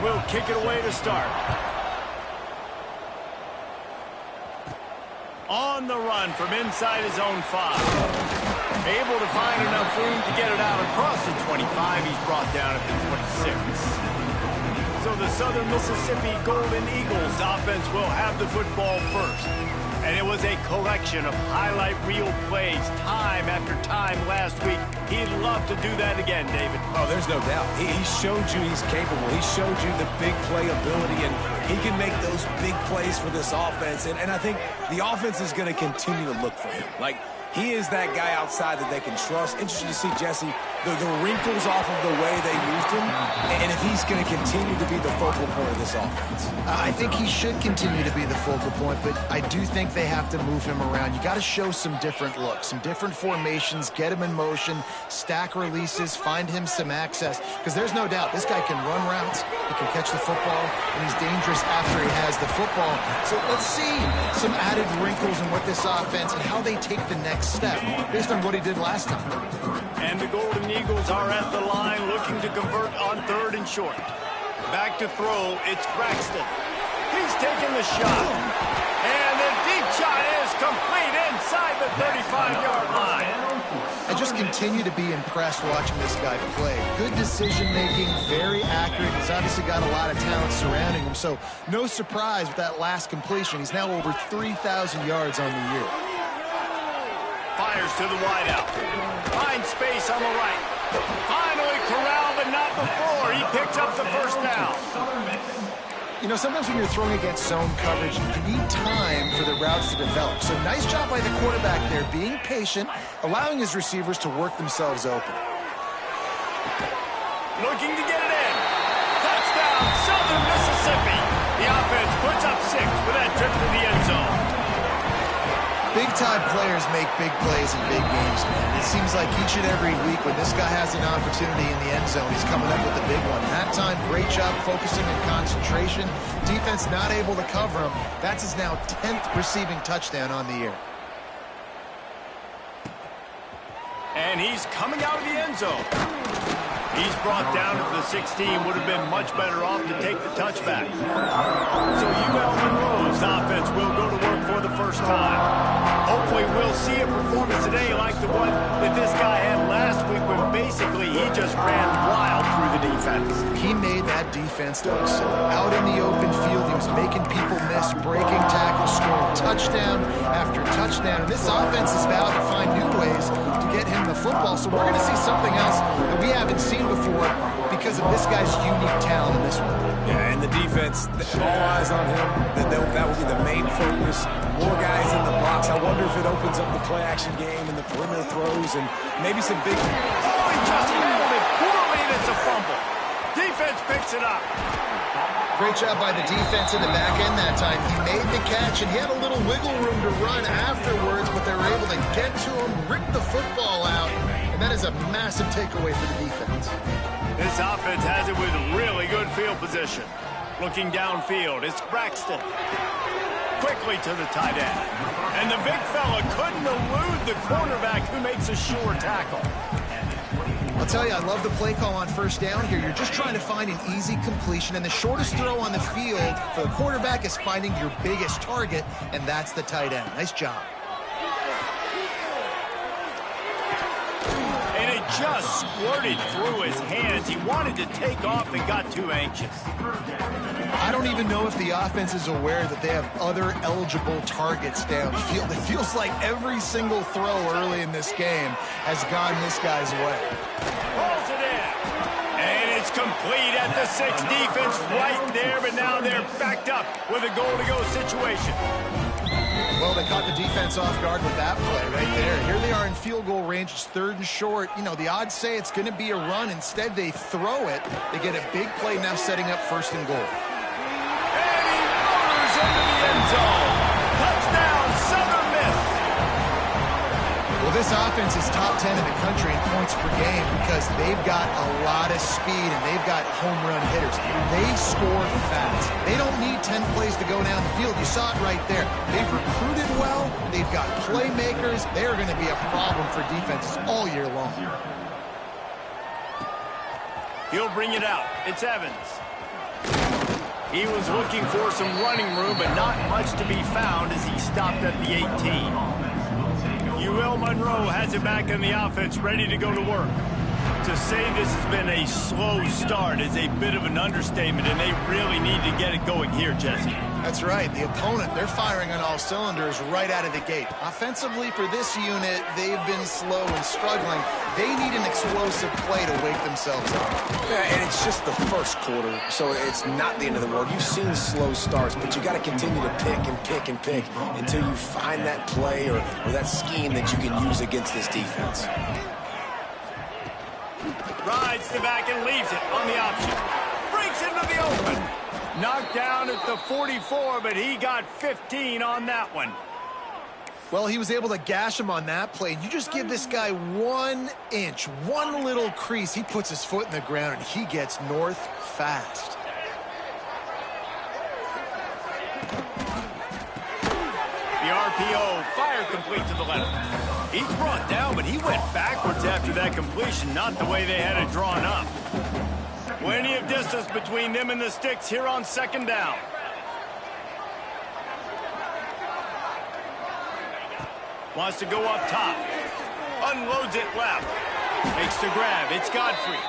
will kick it away to start. On the run from inside his own 5. Able to find enough room to get it out across the 25. He's brought down at the 26. So the Southern Mississippi Golden Eagles offense will have the football first. And it was a collection of highlight reel plays time after time last week. He'd love to do that again, David. Oh, there's no doubt. He showed you he's capable. He showed you the big play ability, and he can make those big plays for this offense. And I think the offense is going to continue to look for him. Like, he is that guy outside that they can trust. Interesting to see, Jesse, the wrinkles off of the way they used him, and if he's going to continue to be the focal point of this offense. I think he should continue to be the focal point, but I do think they have to move him around. You got to show some different looks, some different formations, get him in motion, stack releases, find him some access, because there's no doubt this guy can run routes, he can catch the football, and he's dangerous after he has the football. So let's see some added wrinkles in what this offense and how they take the next step based on what he did last time. And the Golden Eagles are at the line looking to convert on 3rd and short. Back to throw, it's Braxton. He's taking the shot. And the deep shot is complete inside the 35-yard line. I just continue to be impressed watching this guy play. Good decision-making, very accurate. He's obviously got a lot of talent surrounding him, so no surprise with that last completion. He's now over 3,000 yards on the year. Fires to the wideout. Finds space on the right. Finally corralled, but not before. He picks up the first down. You know, sometimes when you're throwing against zone coverage, you need time for the routes to develop. So nice job by the quarterback there, being patient, allowing his receivers to work themselves open. Looking to get it in. Touchdown, Southern Mississippi. The offense puts up 6 with that trip to the end zone. Big-time players make big plays in big games, man. It seems like each and every week when this guy has an opportunity in the end zone, he's coming up with a big one. And that time, great job focusing and concentration. Defense not able to cover him. That's his now 10th receiving touchdown on the year. And he's coming out of the end zone. He's brought down at the 16. Would have been much better off to take the touchback. So UL Monroe's offense will go to work for the first time. Hopefully we'll see a performance today like the one that this guy had last week when basically he just ran wild through the defense. He made that defense look silly. Out in the open field, he was making people miss, breaking tackles, scoring touchdown after touchdown. And this offense is about to find new ways to get him the football. So we're going to see something else that we haven't seen before because of this guy's unique talent in this one. Yeah, and the defense, all eyes on him. That will be the main focus. More guys in the box. I wonder if it opens up the play-action game and the perimeter throws and maybe some big... Oh, he just handled it poorly, and it's a fumble. Defense picks it up. Great job by the defense in the back end that time. He made the catch, and he had a little wiggle room to run afterwards, but they were able to get to him, rip the football out, and that is a massive takeaway for the defense. This offense has it with really good field position. Looking downfield, it's Braxton. Quickly to the tight end. And the big fella couldn't elude the cornerback who makes a sure tackle. I'll tell you, I love the play call on first down here. You're just trying to find an easy completion, and the shortest throw on the field for the quarterback is finding your biggest target, and that's the tight end. Nice job. And it just squirted through his hands. He wanted to take off and got too anxious. I don't even know if the offense is aware that they have other eligible targets downfield. It feels like every single throw early in this game has gone this guy's way. Pulls it in. And it's complete at the 6. Defense right there, but now they're backed up with a goal-to-go situation. Well, they caught the defense off guard with that play right there. Here they are in field goal range. It's 3rd and short. You know, the odds say it's going to be a run. Instead, they throw it. They get a big play now setting up 1st and goal. And he motors into the end zone. Touchdown, Southern Miss. Well, this offense is top 10 in the country in points per game because they've got a lot of speed and they've got home run hitters. They score fast. They don't need 10 plays to go down the field. You saw it right there. They've recruited well. They've got playmakers. They're going to be a problem for defenses all year long. He'll bring it out. It's Evans. He was looking for some running room, but not much to be found as he stopped at the 18. UL Monroe has it back in the offense, ready to go to work. To say this has been a slow start is a bit of an understatement, and they really need to get it going here, Jesse. That's right. The opponent, they're firing on all cylinders right out of the gate. Offensively, for this unit, they've been slow and struggling. They need an explosive play to wake themselves up. Yeah, and it's just the first quarter, so it's not the end of the world. You've seen slow starts, but you got to continue to pick and pick and pick until you find that play or that scheme that you can use against this defense. Rides the back and leaves it on the option. Breaks into the open. Knocked down at the 44, but he got 15 on that one. Well, he was able to gash him on that play. You just give this guy 1 inch, one little crease. He puts his foot in the ground, and he gets north fast. The RPO, fire complete to the left. He's brought down, but he went backwards after that completion, not the way they had it drawn up. Plenty of distance between them and the sticks here on second down. Wants to go up top. Unloads it left. Makes the grab. It's Godfrey.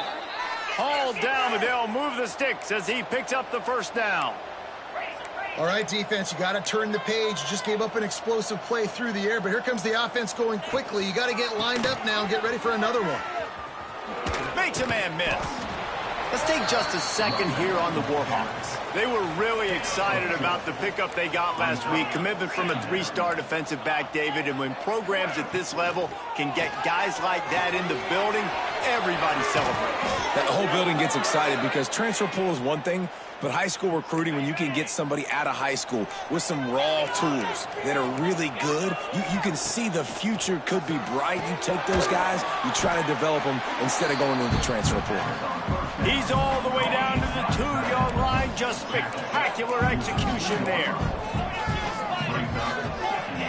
Hauled down, but they'll move the sticks as he picks up the first down. All right, defense, you got to turn the page. You just gave up an explosive play through the air, but here comes the offense going quickly. You got to get lined up now and get ready for another one. Makes a man miss. Let's take just a second here on the Warhawks. They were really excited about the pickup they got last week. Commitment from a 3-star defensive back, David. And when programs at this level can get guys like that in the building, everybody celebrates. That whole building gets excited because transfer pool is one thing, but high school recruiting, when you can get somebody out of high school with some raw tools that are really good, you can see the future could be bright. You take those guys, you try to develop them instead of going into the transfer pool. He's all the way down to the 2-yard line. Just spectacular execution there.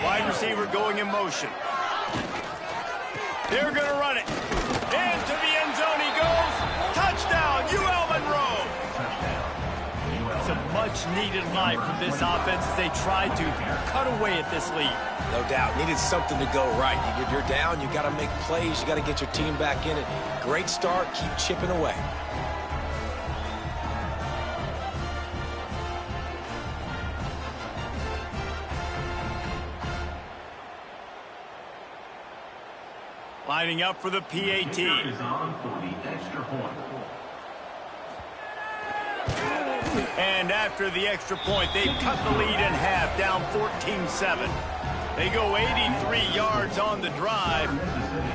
Wide receiver going in motion. They're going to run it. Into the end zone he goes. Touchdown, UL Monroe. It's a much-needed life from this offense as they tried to cut away at this lead. No doubt. Needed something to go right. You're down. You got to make plays. You got to get your team back in it. Great start. Keep chipping away. Lining up for the PAT. And after the extra point, they've cut the lead in half, down 14-7. They go 83 yards on the drive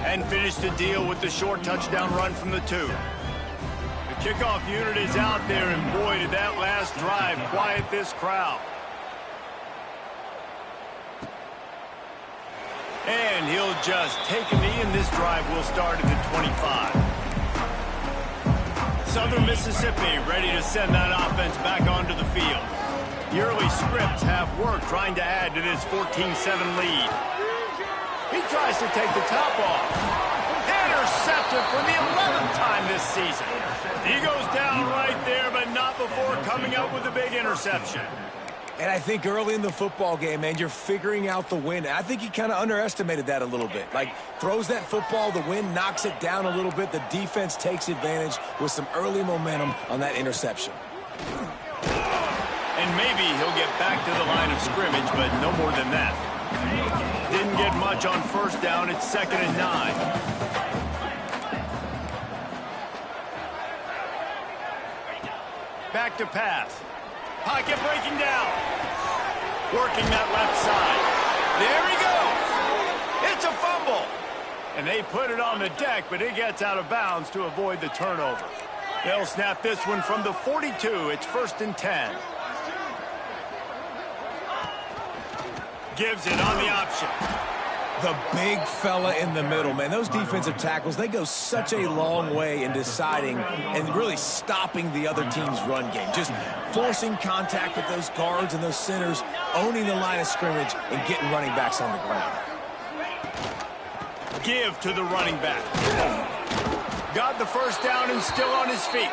and finish the deal with the short touchdown run from the 2. The kickoff unit is out there, and boy, did that last drive quiet this crowd. And he'll just take a knee, and this drive will start at the 25. Southern Mississippi ready to send that offense back onto the field. The early scripts have worked trying to add to this 14-7 lead. He tries to take the top off. Intercepted for the 11th time this season. He goes down right there, but not before coming up with a big interception. And I think early in the football game, man, you're figuring out the wind. I think he kind of underestimated that a little bit. Like, throws that football, the wind knocks it down a little bit. The defense takes advantage with some early momentum on that interception. And maybe he'll get back to the line of scrimmage, but no more than that. Didn't get much on first down. It's 2nd and 9. Back to pass. Pocket breaking down. Working that left side. There he goes. It's a fumble. And they put it on the deck, but it gets out of bounds to avoid the turnover. They'll snap this one from the 42. It's 1st and 10. Gives it on the option. The big fella in the middle, man. Those defensive tackles, they go such a long way in deciding and really stopping the other team's run game. Just forcing contact with those guards and those centers, owning the line of scrimmage, and getting running backs on the ground. Give to the running back. Got the first down and still on his feet.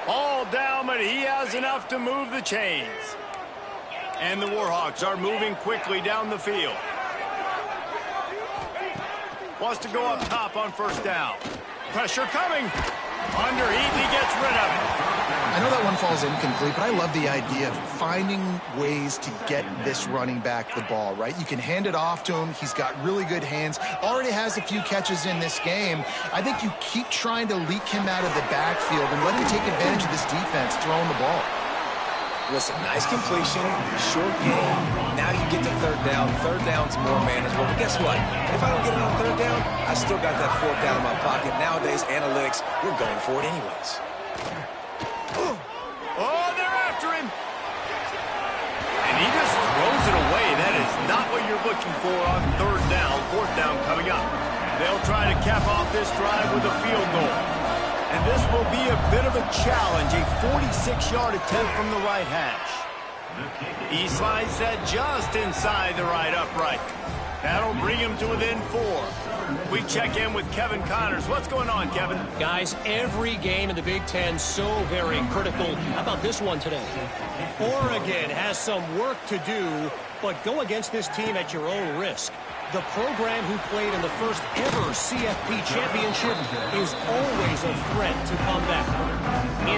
All down, but he has enough to move the chains. And the Warhawks are moving quickly down the field. Wants to go up top on first down. Pressure coming. Under heat, he gets rid of it. I know that one falls incomplete, but I love the idea of finding ways to get this running back the ball, right? You can hand it off to him. He's got really good hands. Already has a few catches in this game. I think you keep trying to leak him out of the backfield and let him take advantage of this defense throwing the ball. Listen, nice completion, short game. Now you get to third down. Third down's more manageable. But guess what? If I don't get it on third down, I still got that fourth down in my pocket. Nowadays, analytics, we're going for it anyways. Oh, they're after him. And he just throws it away. That is not what you're looking for on third down. Fourth down coming up. They'll try to cap off this drive with a field goal. And this will be a bit of a challenge, a 46-yard attempt from the right hash. He slides that just inside the right upright. That'll bring him to within 4. We check in with Kevin Connors. What's going on, Kevin? Guys, every game in the Big Ten so very critical. How about this one today? Oregon has some work to do, but go against this team at your own risk. The program who played in the first ever CFP championship is always a threat to come back.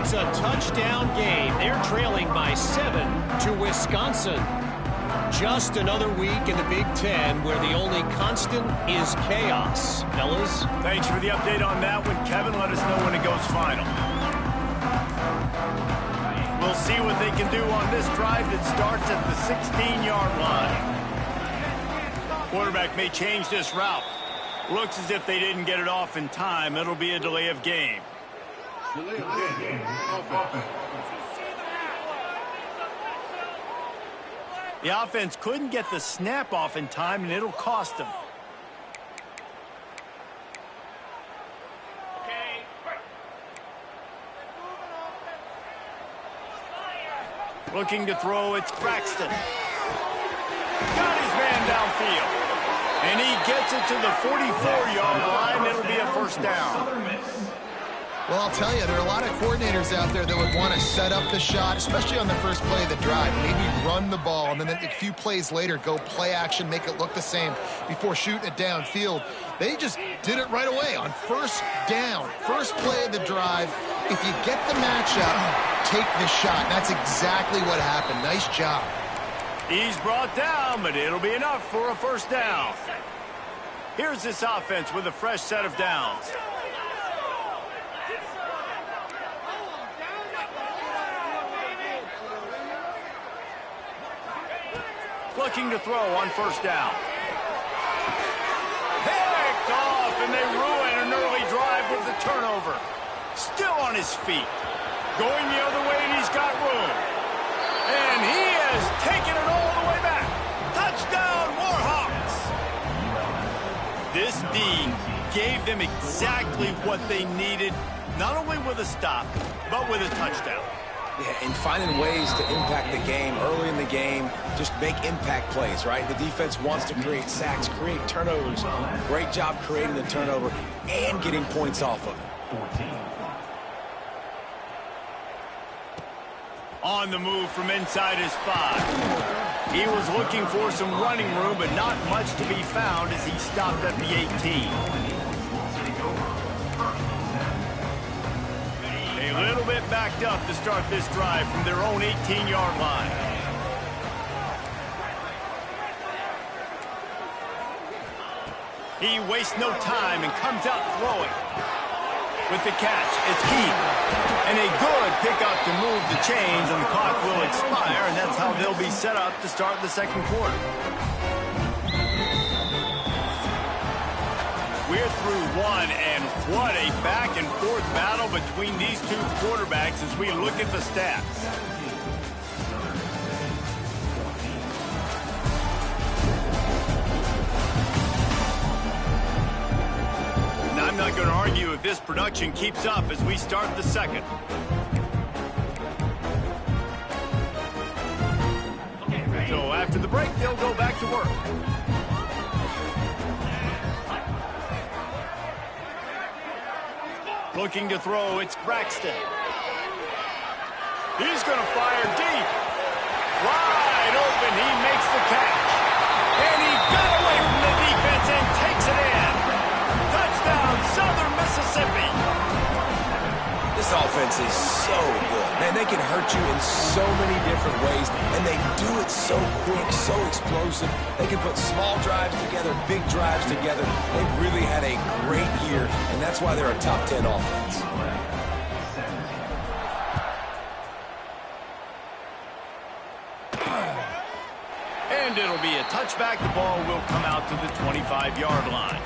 It's a touchdown game. They're trailing by 7 to Wisconsin. Just another week in the Big Ten where the only constant is chaos. Fellas? Thanks for the update on that one, Kevin. Let us know when it goes final. We'll see what they can do on this drive that starts at the 16-yard line. Quarterback may change this route. Looks as if they didn't get it off in time. It'll be a delay of game. The offense couldn't get the snap off in time, and it'll cost them. Looking to throw, it's Braxton. Got his man downfield. And he gets it to the 44-yard line. It'll be a first down. Well, I'll tell you, there are a lot of coordinators out there that would want to set up the shot, especially on the first play of the drive. Maybe run the ball, and then a few plays later, go play action, make it look the same before shooting it downfield. They just did it right away on first down. First play of the drive. If you get the matchup, take the shot. And that's exactly what happened. Nice job. He's brought down, but it'll be enough for a first down. Here's this offense with a fresh set of downs. Looking to throw on first down. Picked off, and they ruin an early drive with the turnover. Still on his feet. Going the other way, and he's got room. And he has taken it all the way back. Touchdown, Warhawks! This D gave them exactly what they needed, not only with a stop, but with a touchdown. Yeah, and finding ways to impact the game early in the game, just make impact plays, right? The defense wants to create sacks, create turnovers. Great job creating the turnover and getting points off of it. On the move from inside his 5. He was looking for some running room, but not much to be found as he stopped at the 18. A little bit backed up to start this drive from their own 18-yard line. He wastes no time and comes out throwing. With the catch, it's Heath. And a good pickup to move the chains, and the clock will expire, and that's how they'll be set up to start the second quarter. We're through one, and what a back-and-forth battle between these two quarterbacks as we look at the stats. And I'm not going to argue if this production keeps up as we start the second. So after the break, they'll go back to work. Looking to throw, it's Braxton. He's going to fire deep. Wide open, he makes the catch. And he got away from the defense and takes it in. Touchdown, Southern Mississippi. This offense is so good. Man, they can hurt you in so many different ways, and they do it so quick, so explosive. They can put small drives together, big drives together. They've really had a great year, and that's why they're a top 10 offense. And it'll be a touchback. The ball will come out to the 25-yard line.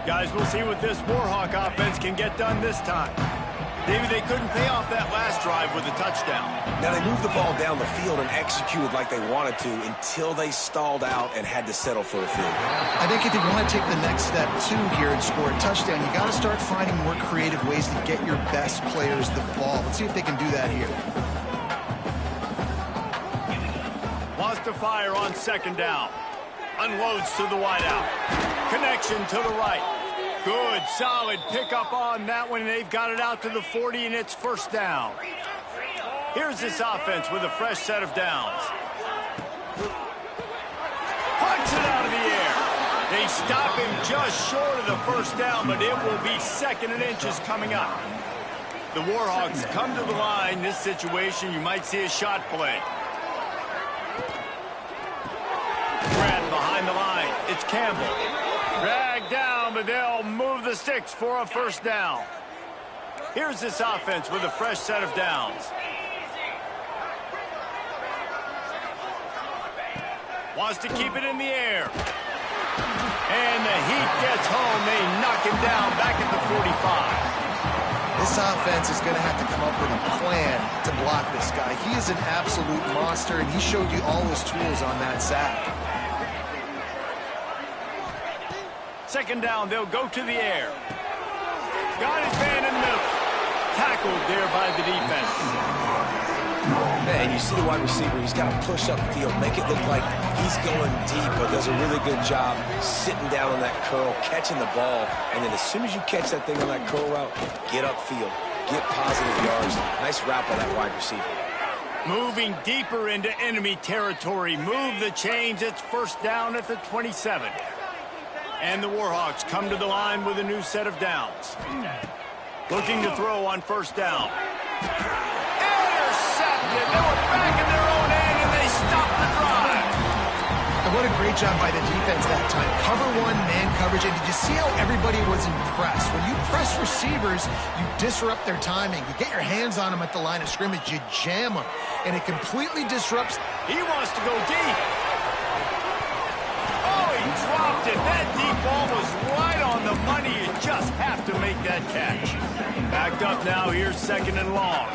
Guys, we'll see what this Warhawk offense can get done this time. Maybe they couldn't pay off that last drive with a touchdown. Now, they moved the ball down the field and executed like they wanted to until they stalled out and had to settle for a field goal. I think if you want to take the next step, too, here and score a touchdown, you got to start finding more creative ways to get your best players the ball. Let's see if they can do that here. Wants to fire on second down. Unloads to the wideout. Connection to the right. Good, solid pickup on that one. They've got it out to the 40, and it's first down. Here's this offense with a fresh set of downs. Punts it out of the air. They stop him just short of the first down, but it will be second and inches coming up. The Warhawks come to the line. This situation, you might see a shot play. Grab behind the line. It's Campbell. Dragged down, but they'll move the sticks for a first down. Here's this offense with a fresh set of downs. Wants to keep it in the air. And the Heat gets home. They knock him down back at the 45. This offense is going to have to come up with a plan to block this guy. He is an absolute monster, and he showed you all his tools on that sack. Second down, they'll go to the air. Got his man in the middle. Tackled there by the defense. Man, you see the wide receiver, he's got to push up field, make it look like he's going deep, but does a really good job sitting down on that curl, catching the ball, and then as soon as you catch that thing on that curl route, get upfield, get positive yards. Nice route by that wide receiver. Moving deeper into enemy territory. Move the chains. It's first down at the 27. And the Warhawks come to the line with a new set of downs. Looking to throw on first down. Intercepted. They were back in their own end, and they stopped the drive. And what a great job by the defense that time. Cover one, man coverage. And did you see how everybody was impressed? When you press receivers, you disrupt their timing. You get your hands on them at the line of scrimmage. You jam them. And it completely disrupts. He wants to go deep. Dropped it. That deep ball was right on the money. You just have to make that catch. Backed up now. Here's second and long.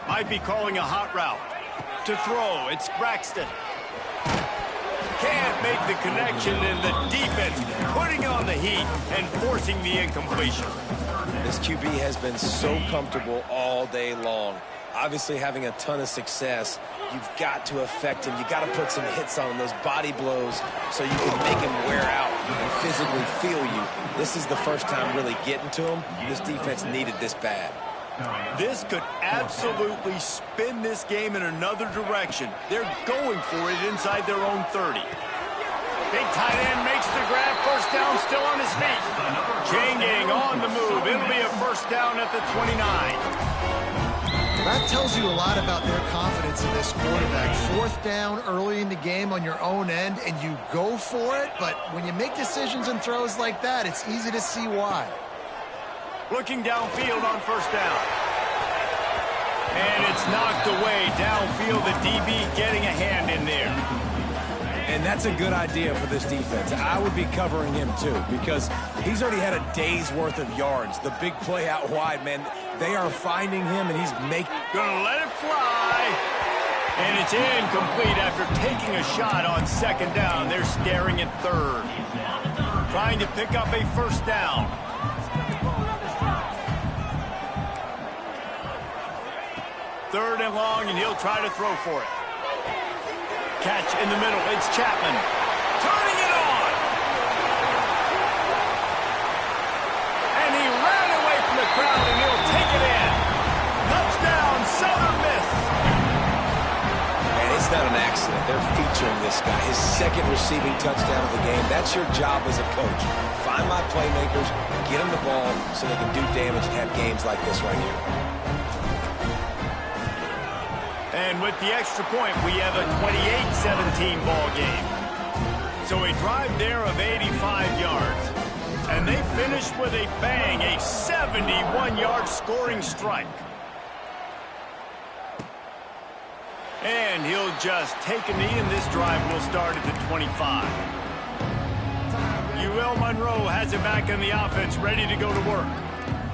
Might be calling a hot route. To throw, it's Braxton. Can't make the connection, and the defense putting on the heat and forcing the incompletion. This QB has been so comfortable all day long. Obviously having a ton of success. You've got to affect him. You've got to put some hits on him, those body blows, so you can make him wear out and physically feel you. This is the first time really getting to him. This defense needed this bad. This could absolutely spin this game in another direction. They're going for it inside their own 30. Big tight end makes the grab. First down, still on his feet. Chain gang on the move. It'll be a first down at the 29. That tells you a lot about their confidence in this quarterback. Fourth down early in the game on your own end, and you go for it. But when you make decisions and throws like that, it's easy to see why. Looking downfield on first down. And it's knocked away downfield. The DB getting a hand in there. And that's a good idea for this defense. I would be covering him, too, because he's already had a day's worth of yards. The big play out wide, man, they are finding him, and he's gonna let it fly. And it's incomplete after taking a shot on second down. They're staring at third. Trying to pick up a first down. Third and long, and he'll try to throw for it. Catch in the middle. It's Chapman. Turning it on. And he ran away from the crowd, and he'll accident. They're featuring this guy. His second receiving touchdown of the game. That's your job as a coach. Find my playmakers, get them the ball so they can do damage and have games like this right here. And with the extra point, we have a 28-17 ball game. So a drive there of 85 yards. And they finished with a bang, a 71-yard scoring strike. And he'll just take a knee, and this drive will start at the 25. UL Monroe has it back in the offense, ready to go to work.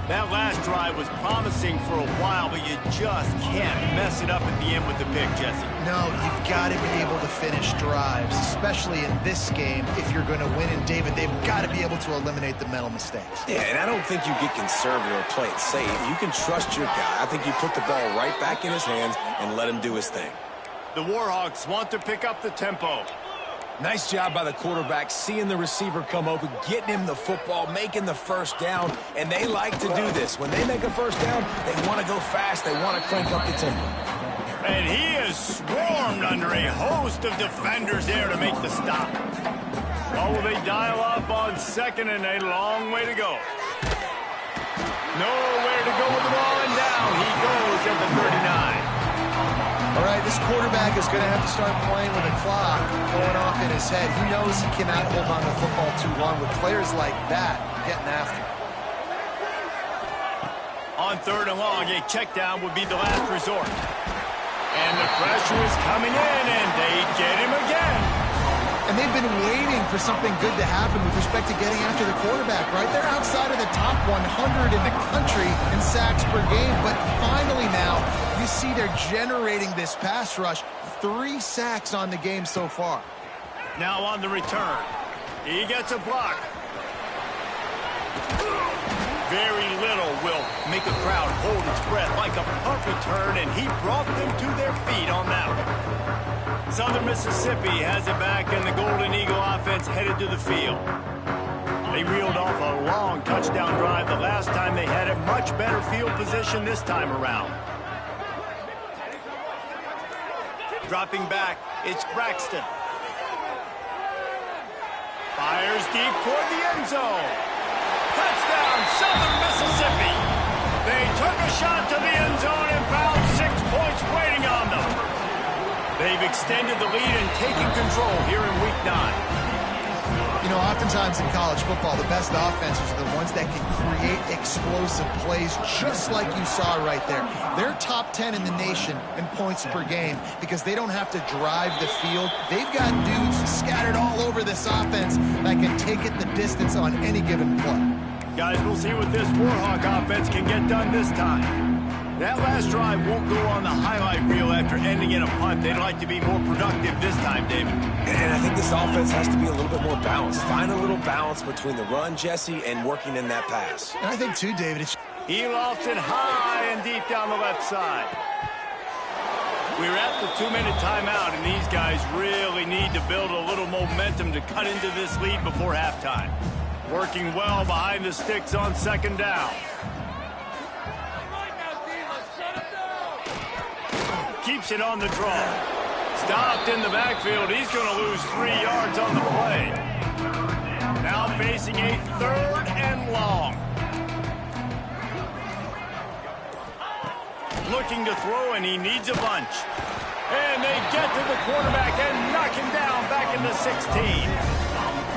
That last drive was promising for a while, but you just can't mess it up at the end with the pick, Jesse. No, you've got to be able to finish drives, especially in this game. If you're going to win, and David, they've got to be able to eliminate the mental mistakes. Yeah, and I don't think you get conservative or play it safe. You can trust your guy. I think you put the ball right back in his hands and let him do his thing. The Warhawks want to pick up the tempo. Nice job by the quarterback, seeing the receiver come open, getting him the football, making the first down, and they like to do this. When they make a first down, they want to go fast, they want to crank up the tempo. And he is swarmed under a host of defenders there to make the stop. Oh, will they dial up on second, and a long way to go. Nowhere to go with the ball, and down he goes at the 39. All right, this quarterback is going to have to start playing with a clock going off in his head. He knows he cannot hold on to the football too long with players like that getting after him. On third and long, a check down would be the last resort. And the pressure is coming in, and they get him again. And they've been waiting for something good to happen with respect to getting after the quarterback, right? They're outside of the top 100 in the country in sacks per game, but finally now you see they're generating this pass rush. 3 sacks on the game so far. Now on the return, he gets a block. Very little will make a crowd hold its breath like a punt return, and he brought them to their feet on that one. Southern Mississippi has it back, and the Golden Eagle offense headed to the field. They reeled off a long touchdown drive the last time they had it. Much better field position this time around. Dropping back, it's Braxton. Fires deep toward the end zone. Touchdown, Southern Mississippi. They took a shot to the end zone and found 6 points waiting on them. They've extended the lead and taken control here in Week 9. You know, oftentimes in college football, the best offenses are the ones that can create explosive plays, just like you saw right there. They're top 10 in the nation in points per game because they don't have to drive the field. They've got dudes scattered all over this offense that can take it the distance on any given play. Guys, we'll see what this Warhawk offense can get done this time. That last drive won't go on the highlight reel after ending in a punt. They'd like to be more productive this time, David. And I think this offense has to be a little bit more balanced. Find a little balance between the run, Jesse, and working in that pass. And I think, too, David, it's... He lofts it high and deep down the left side. We're at the 2-minute timeout, and these guys really need to build a little momentum to cut into this lead before halftime. Working well behind the sticks on second down. Keeps it on the draw. Stopped in the backfield. He's going to lose 3 yards on the play. Now facing a 3rd and long. Looking to throw, and he needs a bunch. And they get to the quarterback and knock him down back into 16.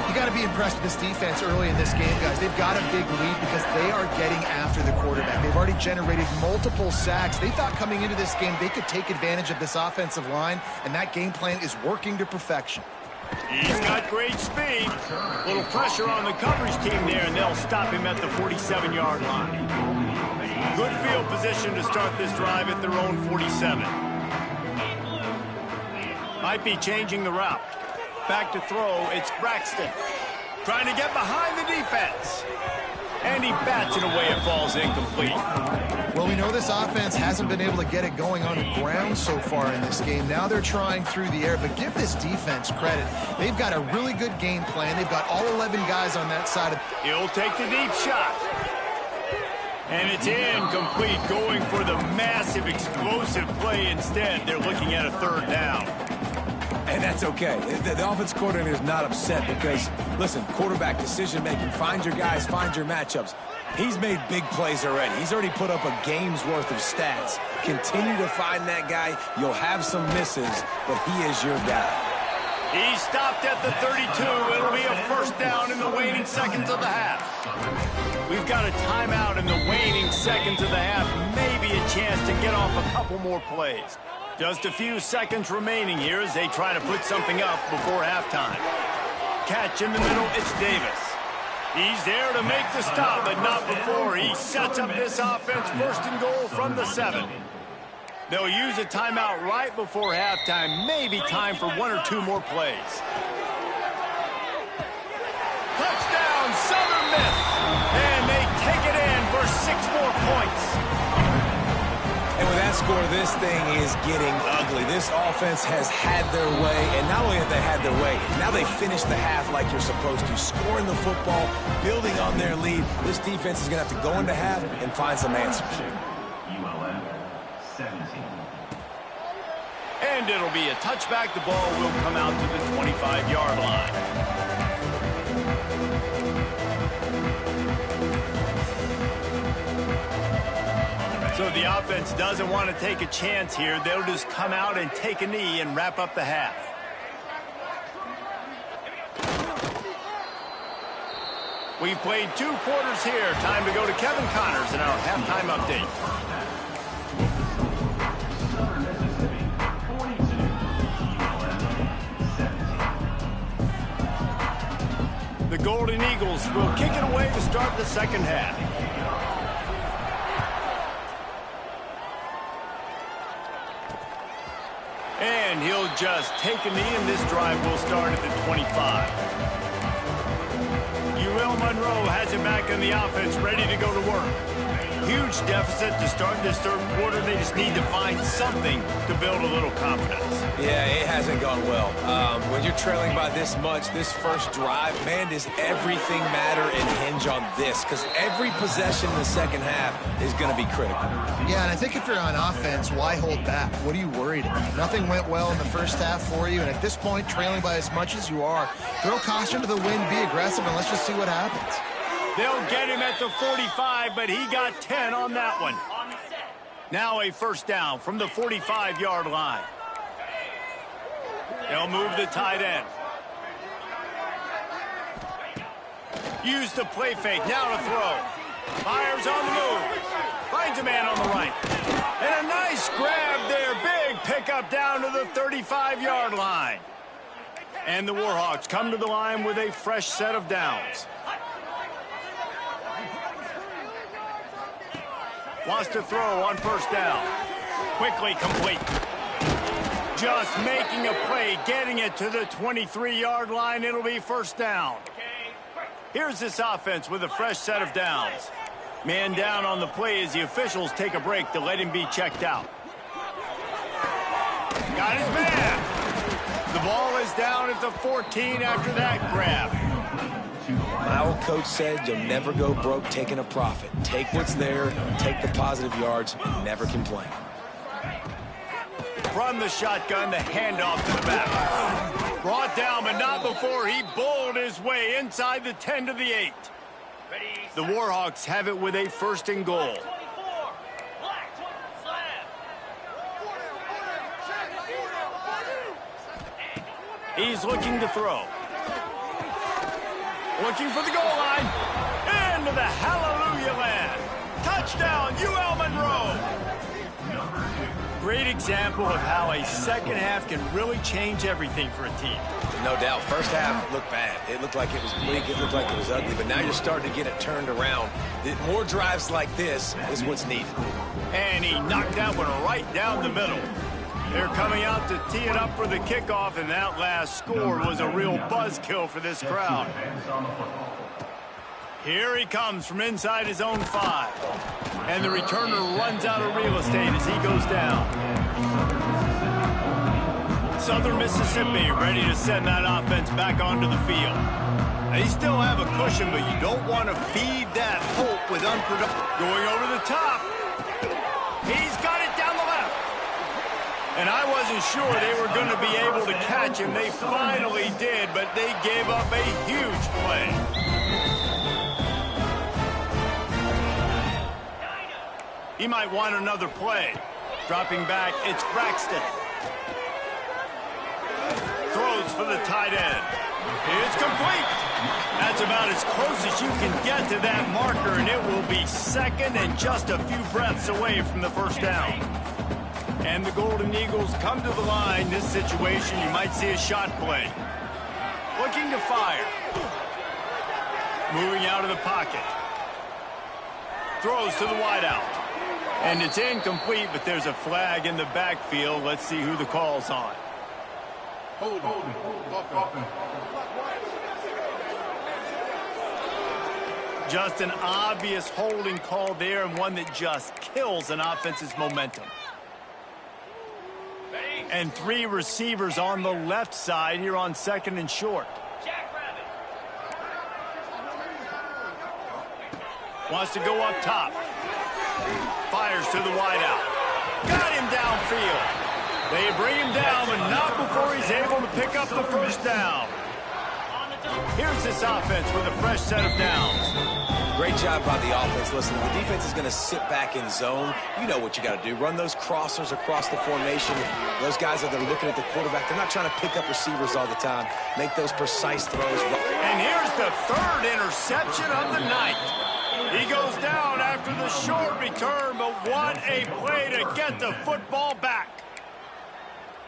You got to be impressed with this defense early in this game, guys. They've got a big lead because they are getting after the quarterback. They've already generated multiple sacks. They thought coming into this game they could take advantage of this offensive line, and that game plan is working to perfection. He's got great speed. Little pressure on the coverage team there, and they'll stop him at the 47-yard line. Good field position to start this drive at their own 47. Might be changing the route. Back to throw, it's Braxton. Trying to get behind the defense. And he bats it away, it falls incomplete. Well, we know this offense hasn't been able to get it going on the ground so far in this game. Now they're trying through the air, but give this defense credit. They've got a really good game plan. They've got all 11 guys on that side. He'll take the deep shot. And it's incomplete, going for the massive explosive play instead. They're looking at a 3rd down. And that's okay. The offense coordinator is not upset because, listen, quarterback decision-making, find your guys, find your matchups. He's made big plays already. He's already put up a game's worth of stats. Continue to find that guy. You'll have some misses, but he is your guy. He stopped at the 32. It'll be a first down in the waning seconds of the half. We've got a timeout in the waning seconds of the half. Maybe a chance to get off a couple more plays. Just a few seconds remaining here as they try to put something up before halftime. Catch in the middle, it's Davis. He's there to make the stop, but not before he sets up this offense first and goal from the 7. They'll use a timeout right before halftime. Maybe time for 1 or 2 more plays. Touchdown, Southern Miss. And they take it in for 6 more points. And with that score, this thing is getting ugly. This offense has had their way, and not only have they had their way, now they finish the half like you're supposed to, scoring the football, building on their lead. This defense is going to have to go into half and find some answers. ULM 17. And it'll be a touchback. The ball will come out to the 25-yard line. So the offense doesn't want to take a chance here. They'll just come out and take a knee and wrap up the half. We've played 2 quarters here. Time to go to Kevin Connors in our halftime update. The Golden Eagles will kick it away to start the second half. And he'll just take a knee, and this drive will start at the 25. UL Monroe has it back in the offense, ready to go to work. Huge deficit to start this third quarter. They just need to find something to build a little confidence. Yeah, it hasn't gone well. When you're trailing by this much, this first drive, man, does everything matter and hinge on this? Because every possession in the second half is going to be critical. Yeah, and I think if you're on offense, why hold back? What are you worried about? Nothing went well in the first half for you, and at this point, trailing by as much as you are, throw caution to the wind, be aggressive, and let's just see what happens. They'll get him at the 45, but he got 10 on that one. Now a first down from the 45-yard line. They'll move the tight end. Use the play fake, now to throw. Fires on the move. Finds a man on the right. And a nice grab there. Big pickup down to the 35-yard line. And the Warhawks come to the line with a fresh set of downs. Wants to throw on first down. Quickly complete. Just making a play, getting it to the 23-yard line. It'll be first down. Here's this offense with a fresh set of downs. Man down on the play as the officials take a break to let him be checked out. Got his man. The ball is down at the 14 after that grab. My old coach said you'll never go broke taking a profit. Take what's there, take the positive yards, and never complain. From the shotgun, the handoff to the back. Brought down, but not before he bowled his way inside the 10 to the 8. The Warhawks have it with a first and goal. He's looking to throw. Looking for the goal line. Into the hallelujah land. Touchdown, UL Monroe. Great example of how a second half can really change everything for a team. No doubt. First half looked bad. It looked like it was bleak. It looked like it was ugly. But now you're starting to get it turned around. More drives like this is what's needed. And he knocked that one right down the middle. They're coming out to tee it up for the kickoff, and that last score was a real buzzkill for this crowd. Here he comes from inside his own 5. And the returner runs out of real estate as he goes down. Southern Mississippi ready to send that offense back onto the field. They still have a cushion, but you don't want to feed that hope with unproductive. Going over the top. He's got it down the left. And And I wasn't sure they were going to be able to catch him. They finally did, but they gave up a huge play. He might want another play. Dropping back, it's Braxton. Throws for the tight end. It's complete. That's about as close as you can get to that marker, and it will be second and just a few breaths away from the first down. And the Golden Eagles come to the line. This situation, you might see a shot play. Looking to fire. Moving out of the pocket. Throws to the wideout. And it's incomplete, but there's a flag in the backfield. Let's see who the call's on. Hold. Just an obvious holding call there, and one that just kills an offense's momentum. And 3 receivers on the left side here on second and short. Wants to go up top. Fires to the wideout. Got him downfield. They bring him down, but not before he's able to pick up the first down. Here's this offense with a fresh set of downs. Great job by the offense. Listen, the defense is going to sit back in zone. You know what you got to do. Run those crossers across the formation. Those guys that are looking at the quarterback, they're not trying to pick up receivers all the time. Make those precise throws. And here's the 3rd interception of the night. He goes down after the short return, but what a play to get the football back.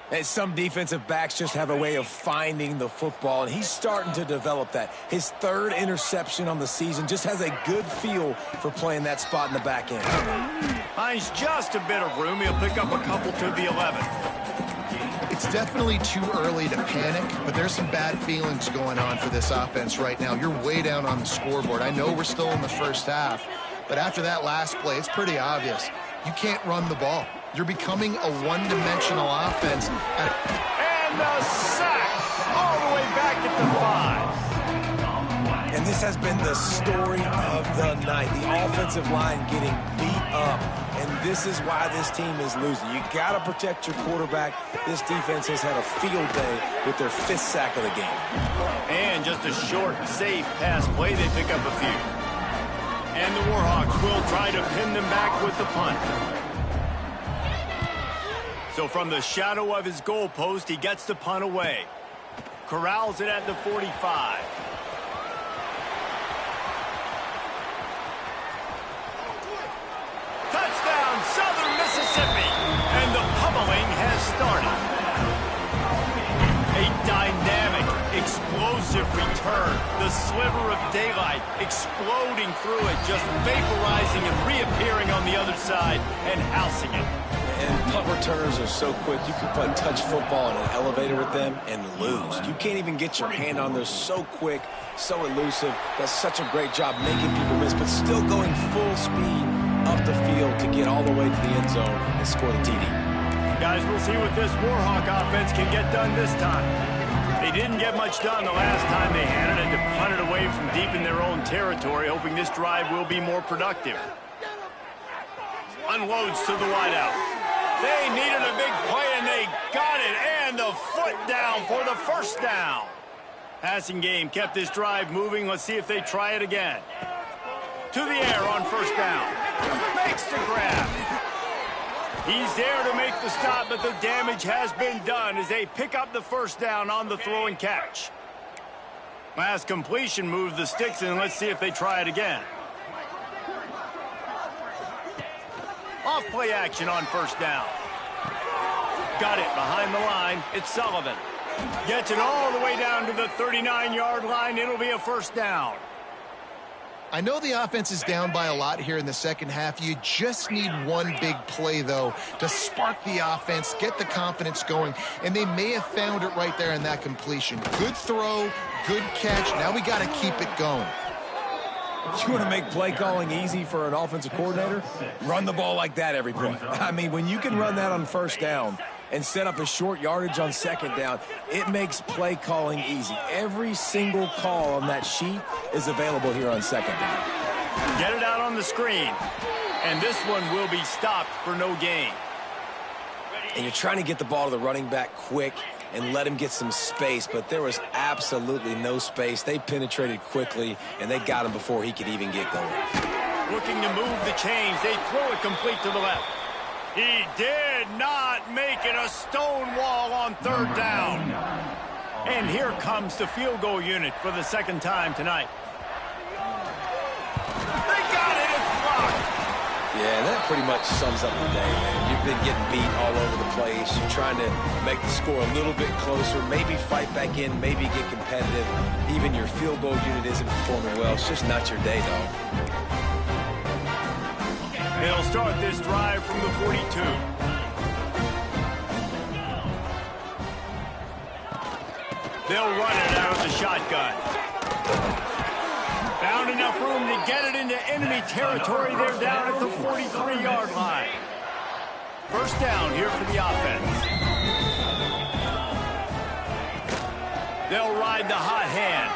And some defensive backs just have a way of finding the football, and he's starting to develop that. His 3rd interception on the season, just has a good feel for playing that spot in the back end. Finds just a bit of room. He'll pick up a couple to the 11. It's definitely too early to panic, but there's some bad feelings going on for this offense right now. You're way down on the scoreboard. I know we're still in the first half, but after that last play, it's pretty obvious. You can't run the ball. You're becoming a one-dimensional offense. And the sack all the way back at the 5. And this has been the story of the night. The offensive line getting beat up. And this is why this team is losing. You got to protect your quarterback. This defense has had a field day with their 5th sack of the game. And just a short, safe pass play. They pick up a few. And the Warhawks will try to pin them back with the punt. So from the shadow of his goalpost, he gets the punt away. Corrals it at the 45. Touchdown, Southern Mississippi. And the pummeling has started. A dynamic, explosive return. The sliver of daylight exploding through it, just vaporizing and reappearing on the other side and housing it. And punt returners are so quick. You can put touch football in an elevator with them and lose. You can't even get your hand on them. They're so quick, so elusive. Does such a great job making people miss, but still going full speed up the field to get all the way to the end zone and score the TD. Guys, we'll see what this Warhawk offense can get done this time. They didn't get much done the last time they had it, and to punt it away from deep in their own territory, hoping this drive will be more productive. Unloads to the wideout. They needed a big play, and they got it, and the foot down for the first down. Passing game kept this drive moving. Let's see if they try it again. To the air on first down. Makes the grab. He's there to make the stop, but the damage has been done as they pick up the first down on the throw and catch. Last completion moved the sticks, and let's see if they try it again. Off play action on first down. Got it behind the line. It's Sullivan. Gets it all the way down to the 39-yard line. It'll be a first down. I know the offense is down by a lot here in the second half. You just need one big play, though, to spark the offense, get the confidence going, and they may have found it right there in that completion. Good throw, good catch. Now we got to keep it going. You want to make play calling easy for an offensive coordinator? Run the ball like that every play. I mean, when you can run that on first down and set up a short yardage on second down, it makes play calling easy. Every single call on that sheet is available here on second down. Get it out on the screen. And this one will be stopped for no gain. and you're trying to get the ball to the running back quick and let him get some space, but there was absolutely no space. They penetrated quickly, and they got him before he could even get going. Looking to move the chains. They throw it complete to the left. He did not make it. A stone wall on third down. And here comes the field goal unit for the second time tonight. They got it. It's blocked. Yeah, that pretty much sums up the day, man. You've been getting beat all over the place. You're trying to make the score a little bit closer, maybe fight back in, maybe get competitive. Even your field goal unit isn't performing well. It's just not your day, though. They'll start this drive from the 42. They'll run it out of the shotgun. Found enough room to get it into enemy territory. They're down at the 43-yard line. First down here for the offense. They'll ride the hot hand.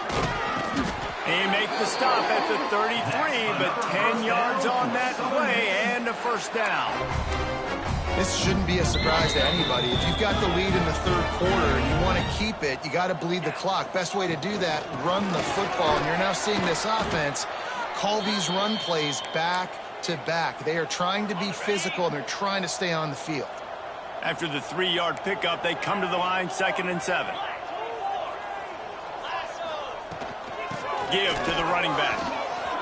They make the stop at the 33, but 10 yards on that play and a first down. This shouldn't be a surprise to anybody. If you've got the lead in the third quarter and you want to keep it, you got to bleed the clock. Best way to do that, run the football. And you're now seeing this offense call these run plays back to back. They are trying to be physical, and they're trying to stay on the field. After the 3-yard pickup, they come to the line, 2nd and 7. Give to the running back.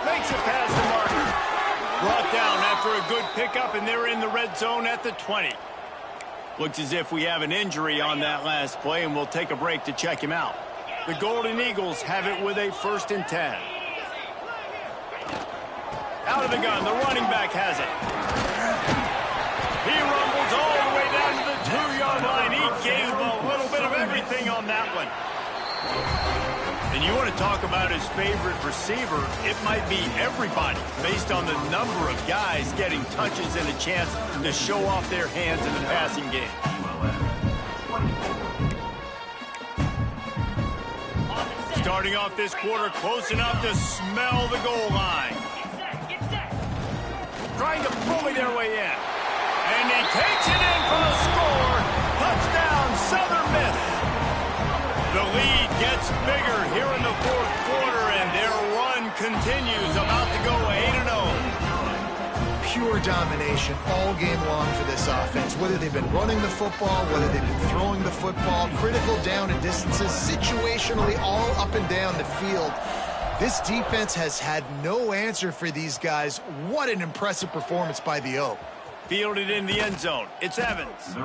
Makes it past the marker. Brought down after a good pickup, and they're in the red zone at the 20. Looks as if we have an injury on that last play, and we'll take a break to check him out. The Golden Eagles have it with a 1st and 10. Out of the gun, the running back has it. He rumbles all the way down to the 2-yard line. He gave a little bit of everything on that one. And you want to talk about his favorite receiver, it might be everybody based on the number of guys getting touches and a chance to show off their hands in the passing game. Starting off this quarter close enough to smell the goal line. Trying to bully their way in. And he takes it in for a score. Touchdown, Southern Miss. The lead gets bigger here in the fourth quarter, and their run continues, about to go 8-0. Pure domination all game long for this offense. Whether they've been running the football, whether they've been throwing the football, critical down and distances, situationally all up and down the field. This defense has had no answer for these guys. What an impressive performance by the O. Fielded in the end zone. It's Evans.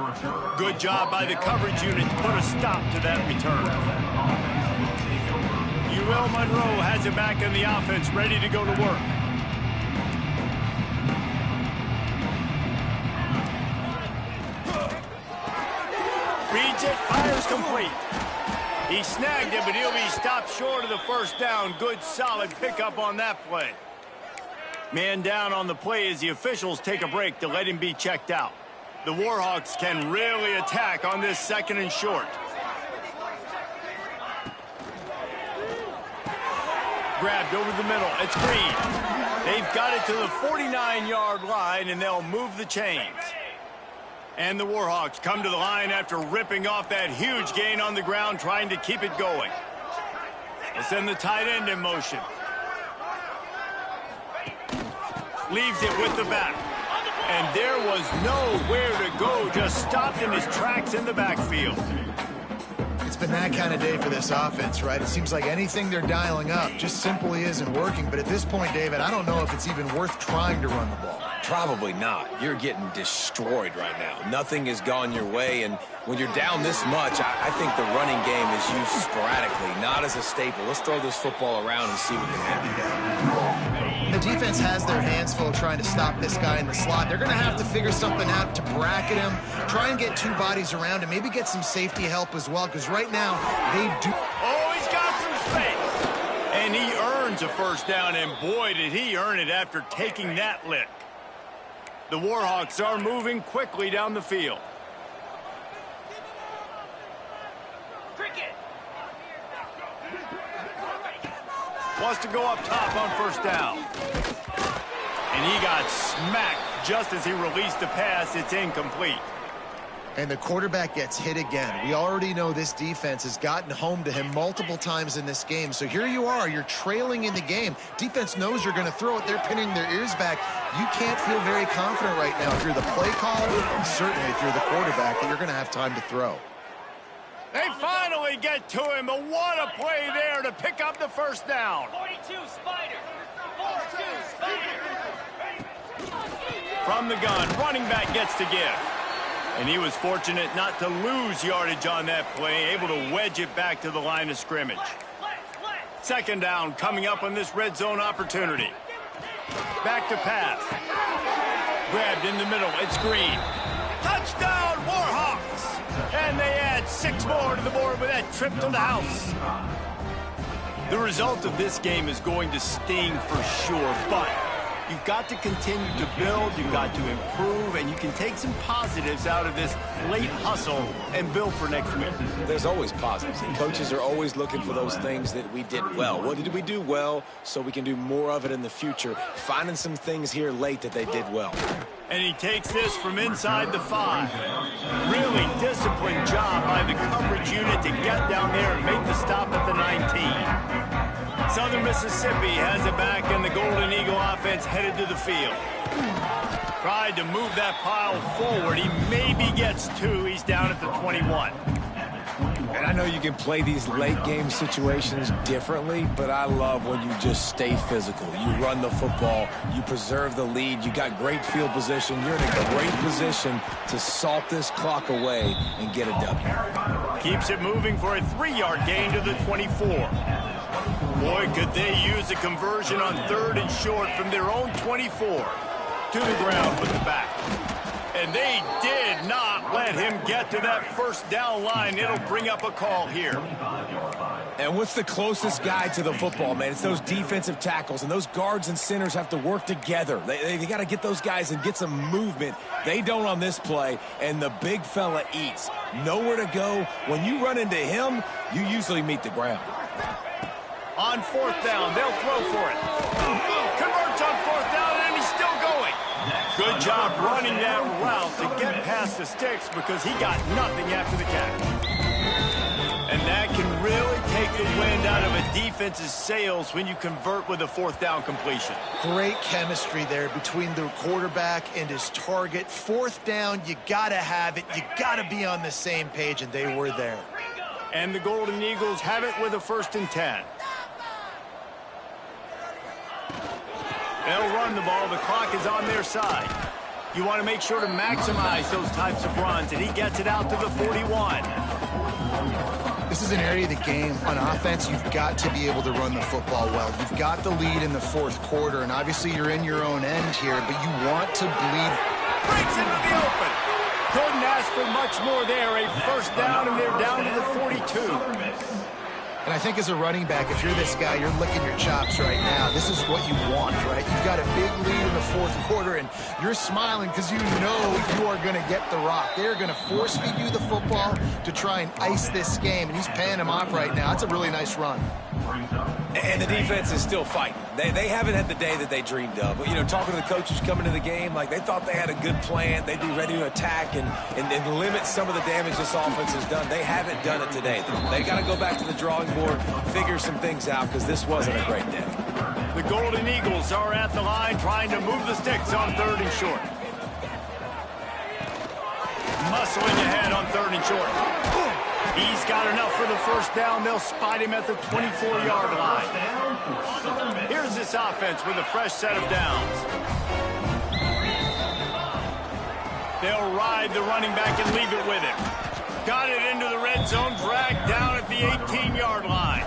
Good job by the coverage unit to put a stop to that return. UL Monroe has it back in the offense, ready to go to work. Reads it, fires complete. He snagged it, but he'll be stopped short of the first down. Good, solid pickup on that play. Man down on the play as the officials take a break to let him be checked out. The Warhawks can really attack on this 2nd and short. Grabbed over the middle. It's Green. They've got it to the 49-yard line, and they'll move the chains. And the Warhawks come to the line after ripping off that huge gain on the ground, trying to keep it going. They'll send the tight end in motion. Leaves it with the back. And there was nowhere to go, just stopped in his tracks in the backfield. It's been that kind of day for this offense, right? It seems like anything they're dialing up just simply isn't working. But at this point, David, I don't know if it's even worth trying to run the ball. Probably not. You're getting destroyed right now. Nothing has gone your way, and when you're down this much, I think the running game is used sporadically, not as a staple. Let's throw this football around and see what can happen. The defense has their hands full trying to stop this guy in the slot. They're going to have to figure something out to bracket him, try and get 2 bodies around him, maybe get some safety help as well, because right now they do. Oh, he's got some space. And he earns a first down, and boy, did he earn it after taking that lick. The Warhawks are moving quickly down the field. Wants to go up top on first down. And he got smacked just as he released the pass. It's incomplete. And the quarterback gets hit again. We already know this defense has gotten home to him multiple times in this game. So here you are, you're trailing in the game. Defense knows you're going to throw it. They're pinning their ears back. You can't feel very confident right now if you're the play caller, and certainly if you're the quarterback, that you're going to have time to throw. They finally get to him, but what a play there to pick up the first down. 42 Spider. 42 Spider. From the gun, running back gets to give. And he was fortunate not to lose yardage on that play, able to wedge it back to the line of scrimmage. Second down coming up on this red zone opportunity. Back to pass. Grabbed in the middle. It's Green. Touchdown, Warhawks! And they add 6 more to the board with that trip to the house. The result of this game is going to sting for sure, but you've got to continue to build, you've got to improve, and you can take some positives out of this late hustle and build for next week. There's always positives, and coaches are always looking for those things that we did well. What did we do well so we can do more of it in the future? Finding some things here late that they did well. And he takes this from inside the 5. Really disciplined job by the coverage unit to get down there and make the stop at the 19. Southern Mississippi has it back, and the Golden Eagle offense headed to the field. Tried to move that pile forward. He maybe gets 2. He's down at the 21. And I know you can play these late game situations differently, but I love when you just stay physical. You run the football, you preserve the lead, you got great field position, you're in a great position to salt this clock away and get a W. Keeps it moving for a 3-yard gain to the 24. Boy, could they use a conversion on 3rd and short from their own 24. To the ground with the back. And they did not let him get to that first down line. It'll bring up a call here. And what's the closest guy to the football, man? It's those defensive tackles, and those guards and centers have to work together. They got to get those guys and get some movement. They don't on this play, and the big fella eats. Nowhere to go. When you run into him, you usually meet the ground. On 4th down, they'll throw for it. Converts on 4th down, and he's still going. Good job running that route to get past the sticks because he got nothing after the catch. And that can really take the wind out of a defense's sails when you convert with a 4th down completion. Great chemistry there between the quarterback and his target. 4th down, you got to have it. You got to be on the same page, and they were there. And the Golden Eagles have it with a 1st and 10. They'll run the ball. The clock is on their side. You want to make sure to maximize those types of runs, and he gets it out to the 41. This is an area of the game. On offense, you've got to be able to run the football well. You've got the lead in the 4th quarter, and obviously you're in your own end here, but you want to bleed. Breaks into the open. Couldn't ask for much more there. A 1st down, and they're down to the 42. And I think as a running back, if you're this guy, you're licking your chops right now. This is what you want, right? You've got a big lead in the 4th quarter, and you're smiling because you know you are going to get the rock. They're going to force-feed you the football to try and ice this game, and he's paying him off right now. That's a really nice run. And the defense is still fighting. They haven't had the day that they dreamed of. But, you know, talking to the coaches coming to the game, like they thought they had a good plan. They'd be ready to attack and limit some of the damage this offense has done. They haven't done it today. They got to go back to the drawing board, figure some things out, because this wasn't a great day. The Golden Eagles are at the line trying to move the sticks on 3rd and short. Muscling ahead on 3rd and short. He's got enough for the 1st down. They'll spot him at the 24-yard line. Here's this offense with a fresh set of downs. They'll ride the running back and leave it with him. Got it into the red zone, dragged down at the 18-yard line.